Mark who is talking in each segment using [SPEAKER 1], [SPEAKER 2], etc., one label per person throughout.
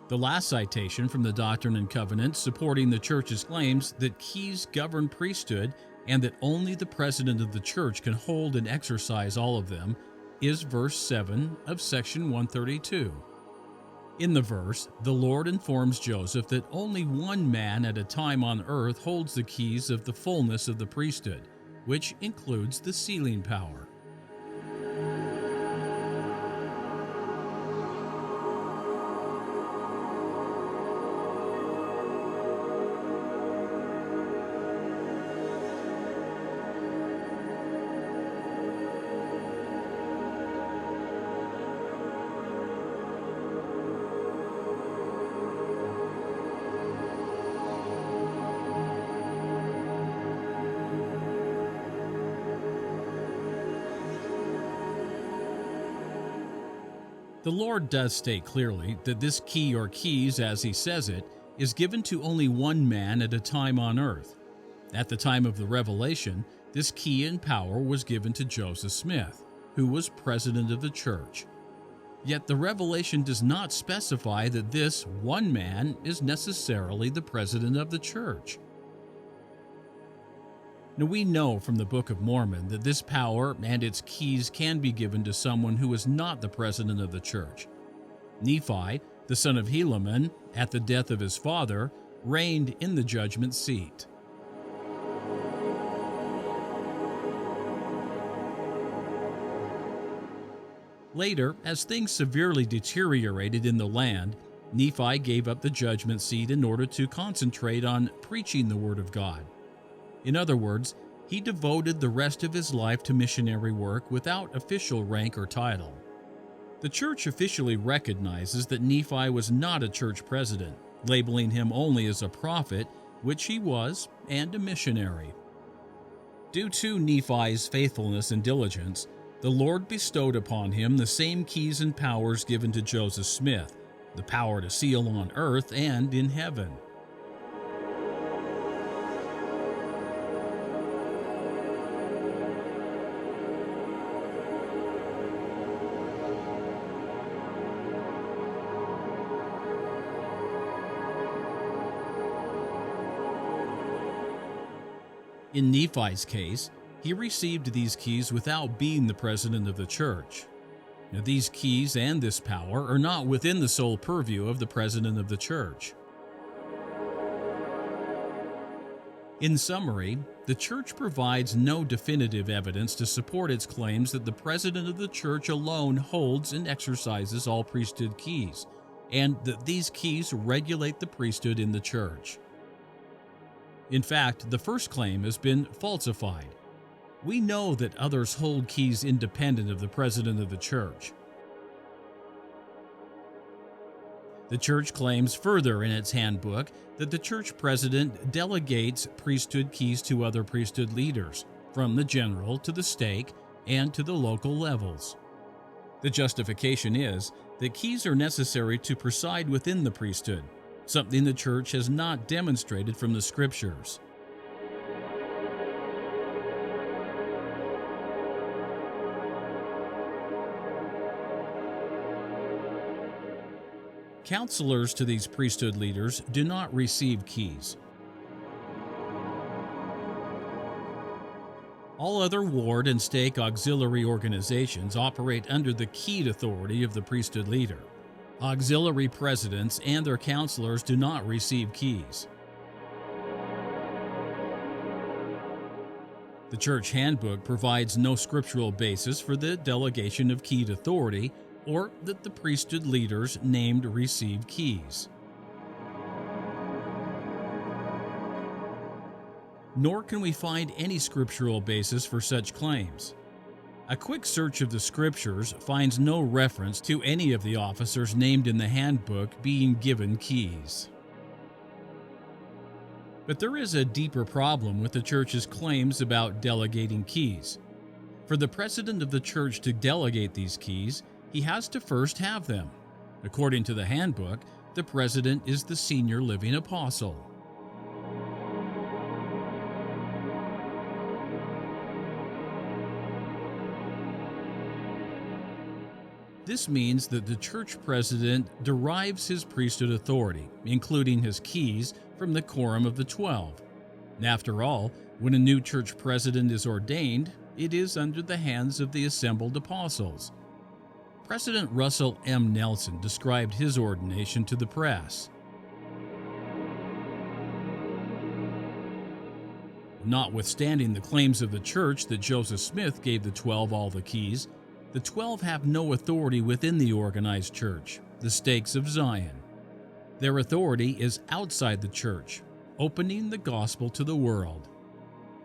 [SPEAKER 1] The last citation from the Doctrine and Covenants supporting the Church's claims that keys govern priesthood and that only the president of the Church can hold and exercise all of them is verse 7 of section 132. In the verse, the Lord informs Joseph that only one man at a time on earth holds the keys of the fullness of the priesthood, which includes the sealing power. The Lord does state clearly that this key or keys, as he says it, is given to only one man at a time on earth. At the time of the revelation, this key and power was given to Joseph Smith, who was president of the church. Yet the revelation does not specify that this one man is necessarily the president of the church. Now, we know from the Book of Mormon that this power and its keys can be given to someone who is not the president of the church. Nephi, the son of Helaman, at the death of his father, reigned in the judgment seat. Later, as things severely deteriorated in the land, Nephi gave up the judgment seat in order to concentrate on preaching the Word of God. In other words, he devoted the rest of his life to missionary work without official rank or title. The church officially recognizes that Nephi was not a church president, labeling him only as a prophet, which he was, and a missionary. Due to Nephi's faithfulness and diligence, the Lord bestowed upon him the same keys and powers given to Joseph Smith, the power to seal on earth and in heaven. In Nephi's case, he received these keys without being the president of the church. Now, these keys and this power are not within the sole purview of the president of the church. In summary, the church provides no definitive evidence to support its claims that the president of the church alone holds and exercises all priesthood keys, and that these keys regulate the priesthood in the church. In fact, the first claim has been falsified. We know that others hold keys independent of the president of the church. The church claims further in its handbook that the church president delegates priesthood keys to other priesthood leaders, from the general to the stake and to the local levels. The justification is that keys are necessary to preside within the priesthood, something the church has not demonstrated from the scriptures. Counselors to these priesthood leaders do not receive keys. All other ward and stake auxiliary organizations operate under the keyed authority of the priesthood leader. Auxiliary presidents and their counselors do not receive keys. The church handbook provides no scriptural basis for the delegation of keyed authority or that the priesthood leaders named receive keys. Nor can we find any scriptural basis for such claims. A quick search of the scriptures finds no reference to any of the officers named in the handbook being given keys. But there is a deeper problem with the church's claims about delegating keys. For the president of the church to delegate these keys, he has to first have them. According to the handbook, the president is the senior living apostle. This means that the church president derives his priesthood authority, including his keys, from the quorum of the 12. And after all, when a new church president is ordained, it is under the hands of the assembled apostles. President Russell M. Nelson described his ordination to the press. Notwithstanding the claims of the church that Joseph Smith gave the 12 all the keys, the 12 have no authority within the organized church, the Stakes of Zion. Their authority is outside the church, opening the gospel to the world.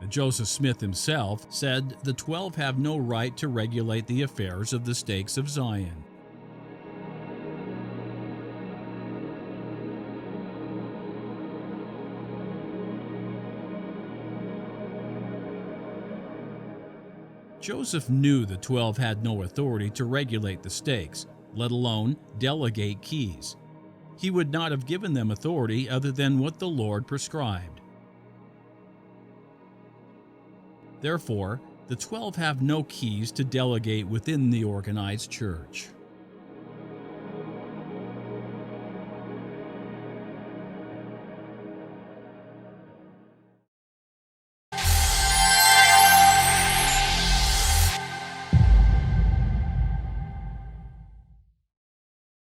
[SPEAKER 1] Joseph Smith himself said the 12 have no right to regulate the affairs of the Stakes of Zion. Joseph knew the 12 had no authority to regulate the stakes, let alone delegate keys. He would not have given them authority other than what the Lord prescribed. Therefore, the 12 have no keys to delegate within the organized church.